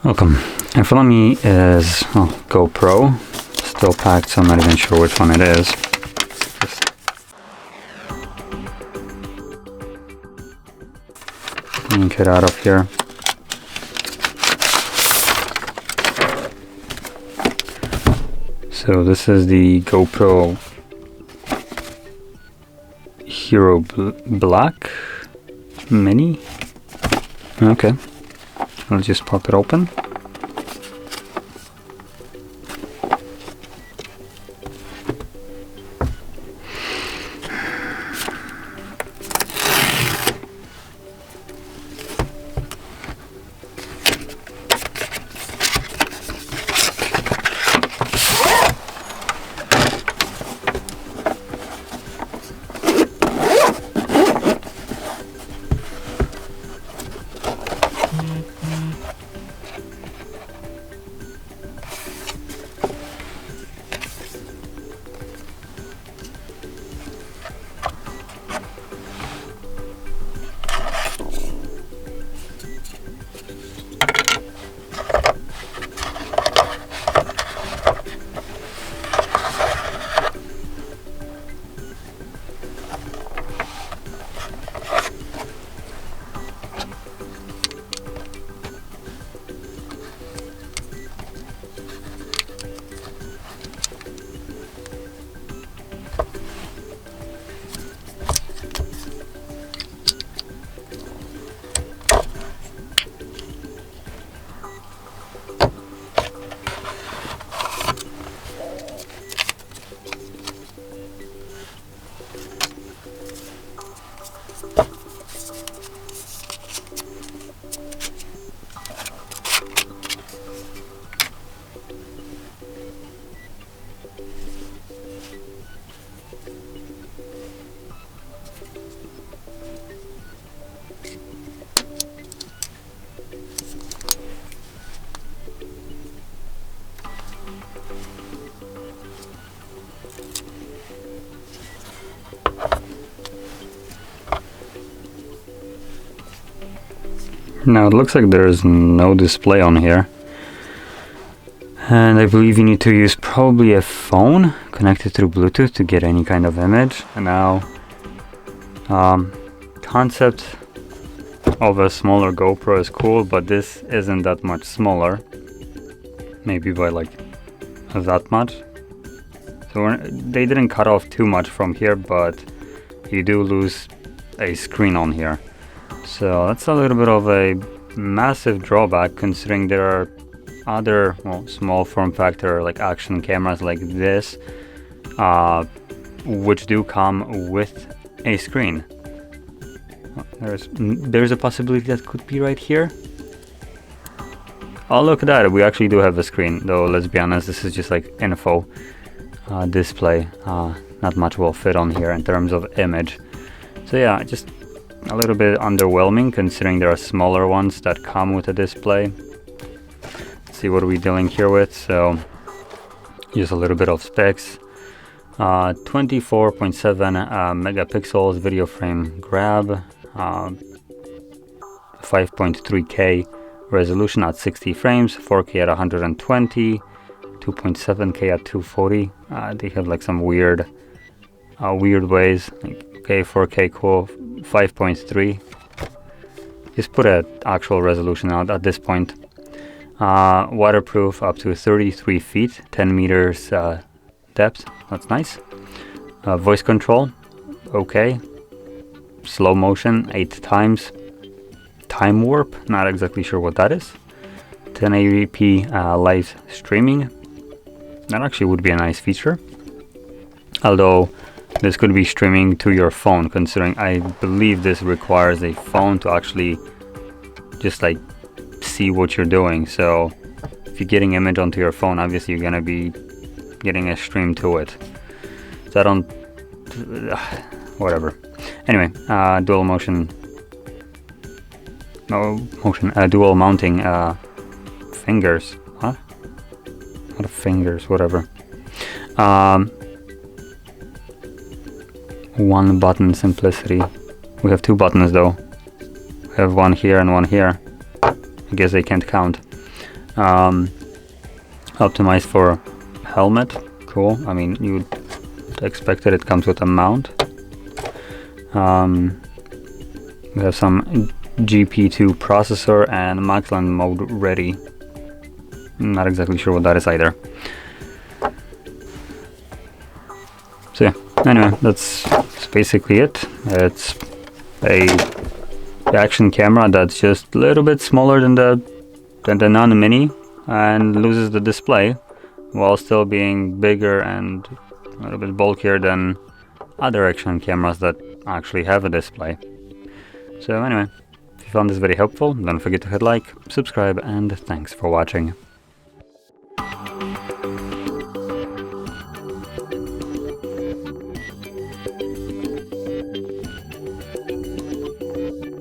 Welcome. In front of me is GoPro, still packed, so I'm not even sure which one it is. Just yank it out of here. So this is the GoPro Hero Black Mini. Okay, I'll just pop it open. Now it looks like there's no display on here, and I believe you need to use probably a phone connected through Bluetooth to get any kind of image. And now concept of a smaller GoPro is cool, but this isn't that much smaller, maybe by like that much. So they didn't cut off too much from here, but you do lose a screen on here. So that's a little bit of a massive drawback, considering there are other small form factor like action cameras like this, which do come with a screen. There's a possibility that could be right here. Oh, look at that, we actually do have a screen, though let's be honest, this is just like info display. Not much will fit on here in terms of image. So yeah, just a little bit underwhelming, considering there are smaller ones that come with a display. Let's see what we're dealing here with. So use a little bit of specs. 24.7 megapixels video frame grab, 5.3K resolution at 60 frames, 4K at 120, 2.7K at 240. They have like some weird ways. Like, okay, 4K cool, 5.3. Just put an actual resolution out at this point. Waterproof up to 33 feet, 10 meters depth. That's nice. Voice control, okay. Slow motion, 8 times. Time warp, not exactly sure what that is. 1080p live streaming. That actually would be a nice feature. Although this could be streaming to your phone, considering I believe this requires a phone to actually just like see what you're doing. So if you're getting image onto your phone, obviously you're gonna be getting a stream to it. So I don't whatever. Anyway, dual mounting fingers. Huh? Not fingers, whatever. One button simplicity. We have 2 buttons though. We have one here and one here. I guess they can't count. Optimized for helmet. Cool. I mean, you'd expect it comes with a mount. We have some GP2 processor and Maxland mode ready. Not exactly sure what that is either. So yeah, anyway, that's basically it. It's a action camera that's just a little bit smaller than the non-mini and loses the display while still being bigger and a little bit bulkier than other action cameras that actually have a display. So anyway, if you found this video helpful, don't forget to hit like, subscribe, and thanks for watching.